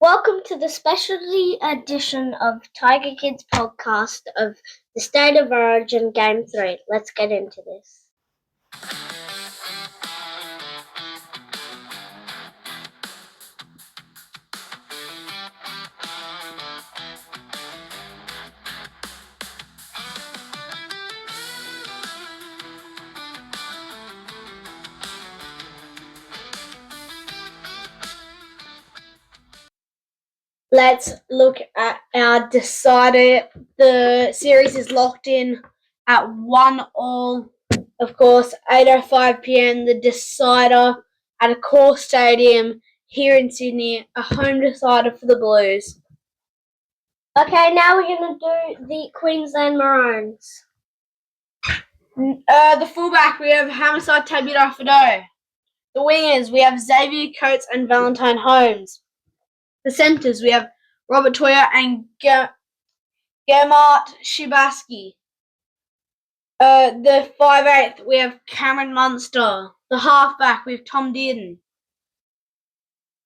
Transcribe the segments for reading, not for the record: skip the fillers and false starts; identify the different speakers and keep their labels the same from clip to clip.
Speaker 1: Welcome to the specialty edition of Tiger Kidz podcast of the State of Origin Game 3. Let's get into this. Let's look at our decider. The series is locked in at 1-1. Of course, 8:05 p.m. The decider at Accor Stadium here in Sydney, a home decider for the Blues. Okay, now we're going to do the Queensland Maroons. The fullback, we have Hamiso Tabular-Fidow. The wingers, we have Xavier Coates and Valentine Holmes. The centres, we have Robert Toya and Gemart Shibaski. The 5'8", we have Cameron Munster. The halfback, we have Tom Dearden.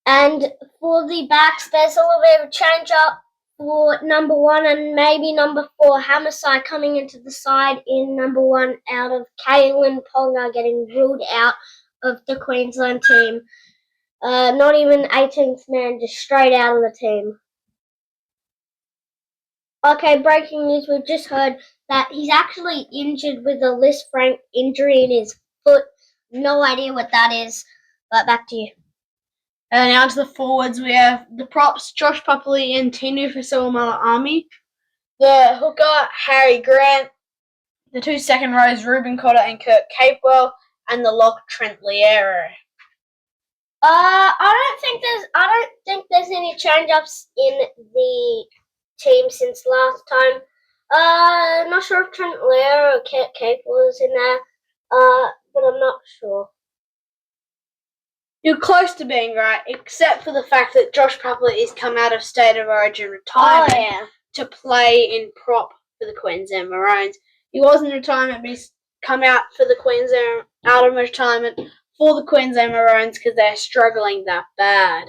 Speaker 1: And for the backs, there's a little bit of a change up for number 1 and maybe number 4. Hamiso coming into the side in number 1 out of Kalen Ponga getting ruled out of the Queensland team. Not even 18th man, just straight out of the team. Okay, breaking news, we've just heard that he's actually injured with a Lisfranc injury in his foot. No idea what that is, but back to you. And now to the forwards, we have the props, Josh Papali and Tinu Fasuamala-Army. The hooker, Harry Grant. The 2 second rows, Ruben Cotter and Kurt Capewell. And the lock, Trent Liero. I don't think there's any change-ups in the team since last time. Not sure if Trent Liero or Kurt Capewell is in there, but I'm not sure. You're close to being right, except for the fact that Josh Papali is come out of State of Origin retirement to play in prop for the Queensland Maroons. He was in retirement, but he's come out for the Queensland out of retirement for the Queensland Maroons because they're struggling that bad.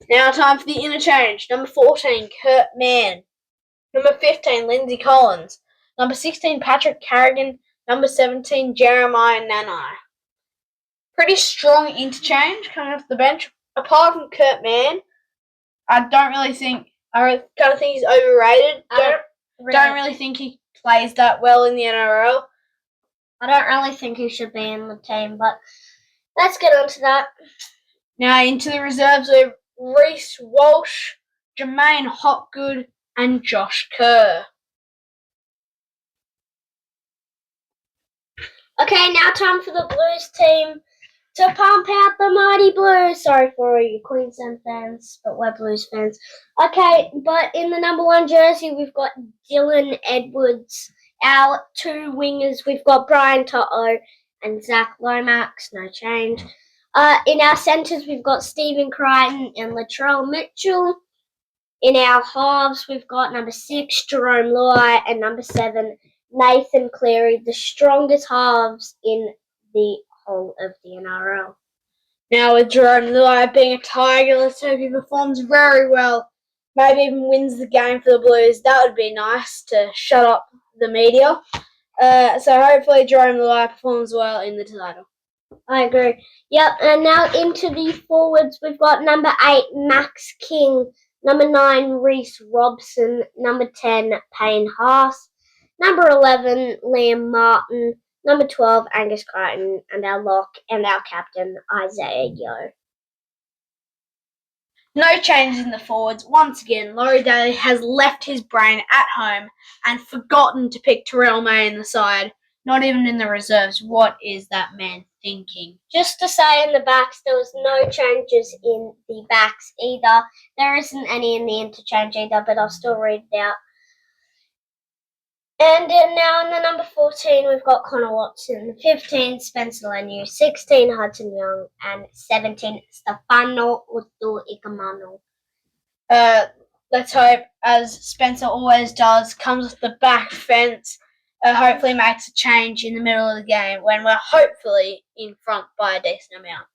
Speaker 1: Now time for the interchange. Number 14, Kurt Mann. Number 15, Lindsay Collins. Number 16, Patrick Carrigan. Number 17, Jeremiah Nanai. Pretty strong interchange coming off the bench. Apart from Kurt Mann, I kind of think he's overrated. Don't really think he plays that well in the NRL. I don't really think he should be in the team, but let's get on to that. Now into the reserves, we have Reece Walsh, Jermaine Hopgood, and Josh Kerr. Okay, now time for the Blues team to pump out the mighty Blues. Sorry for you Queensland fans, but we're Blues fans. Okay, but in the number 1 jersey, we've got Dylan Edwards. Our 2 wingers, we've got Brian Toto and Zach Lomax, no change. In our centres, we've got Stephen Crichton and Latrell Mitchell. In our halves, we've got number 6, Jerome Luai, and number 7, Nathan Cleary, the strongest halves in the whole of the NRL. Now with Jerome Luai being a Tiger, let's hope he performs very well. Maybe even wins the game for the Blues. That would be nice to shut up the media. So hopefully Jerome Luai performs well in the title. I agree. Yep, and now into the forwards, we've got number 8, Max King. Number 9, Reece Robson. Number 10, Payne Haas. Number 11, Liam Martin. Number 12, Angus Crichton. And our lock and our captain, Isaiah Yeo. No changes in the forwards. Once again, Laurie Daly has left his brain at home and forgotten to pick Terrell May in the side. Not even in the reserves. What is that man thinking? Just to say in the backs, there was no changes in the backs either. There isn't any in the interchange either, but I'll still read it out. And now in the number 14, we've got Connor Watson. 15, Spencer Leniu. 16, Hudson Young. And 17, Stefano Utu-Ikamanu. Let's hope, as Spencer always does, comes off the back fence. Hopefully makes a change in the middle of the game when we're hopefully in front by a decent amount.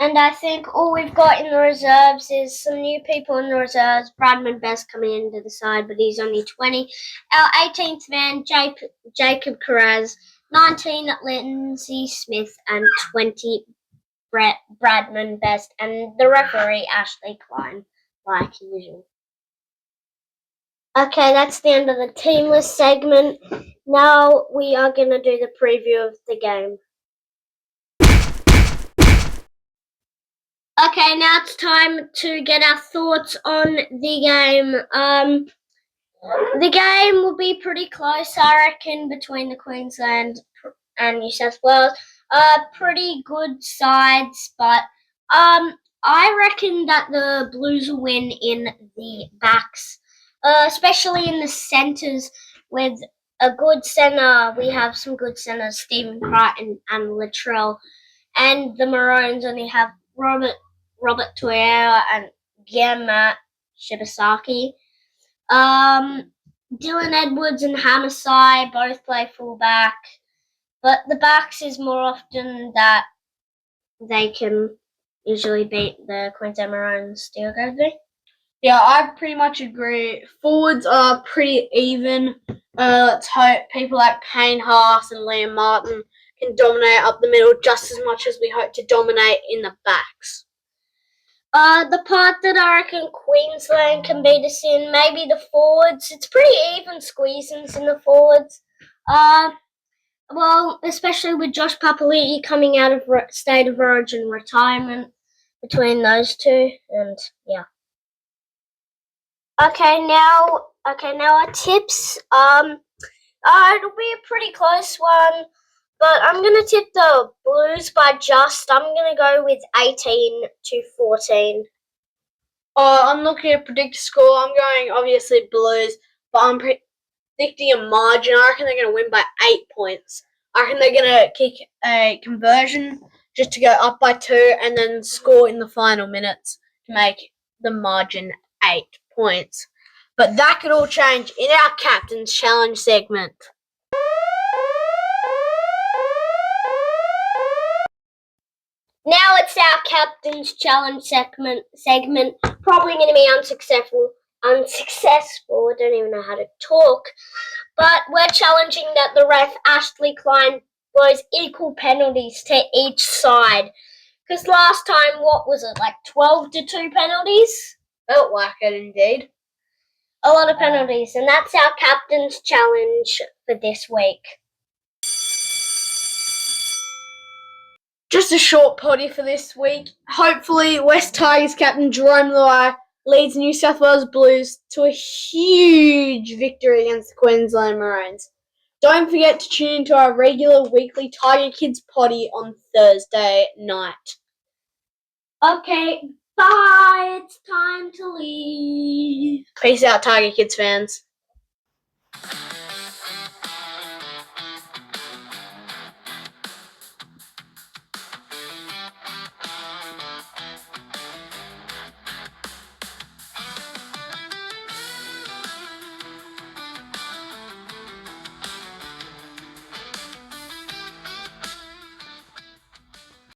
Speaker 1: And I think all we've got in the reserves is some new people in the reserves. Bradman Best coming into the side, but he's only 20. Our 18th man, Jacob Carraz. 19, Lindsay Smith. And 20, Bradman Best. And the referee, Ashley Klein, like usual. Okay, that's the end of the team list segment. Now we are going to do the preview of the game. Okay, now it's time to get our thoughts on the game. The game will be pretty close, I reckon, between the Queensland and New South Wales. Pretty good sides, but I reckon that the Blues will win in the backs, especially in the centres with a good centre. We have some good centres, Stephen Crichton and Latrell, and the Maroons only have Robert Toyera and Gemma Shibasaki. Dylan Edwards and Hamasai both play fullback, but the backs is more often that they can usually beat the Queensland Maroons. Do you agree with me?
Speaker 2: Yeah, I pretty much agree. Forwards are pretty even. Let's hope people like Payne Haas and Liam Martin can dominate up the middle just as much as we hope to dominate in the backs.
Speaker 1: The part that I reckon Queensland can beat us in, maybe the forwards. It's pretty even squeezings in the forwards. Well, especially with Josh Papali'i coming out of State of Origin retirement between those two, and yeah. Okay, now our tips. It'll be a pretty close one, but I'm gonna tip the Blues by just. I'm gonna go with 18-14.
Speaker 2: I'm looking at predict a score. I'm going obviously Blues, but I'm predicting a margin. I reckon they're going to win by 8 points. I reckon they're going to kick a conversion just to go up by 2 and then score in the final minutes to make the margin 8 points. But that could all change in our Captain's Challenge segment.
Speaker 1: Now it's our Captain's Challenge segment. Probably going to be unsuccessful. I don't even know how to talk. But we're challenging that the ref, Ashley Klein, blows equal penalties to each side. Because last time, what was it, like 12-2 penalties?
Speaker 2: Felt like it indeed.
Speaker 1: A lot of penalties. And that's our Captain's Challenge for this week.
Speaker 2: Just a short potty for this week. Hopefully, West Tigers captain Jerome Luai leads New South Wales Blues to a huge victory against the Queensland Maroons. Don't forget to tune into our regular weekly Tiger Kidz potty on Thursday night.
Speaker 1: Okay, bye. It's time to leave.
Speaker 2: Peace out, Tiger Kidz fans.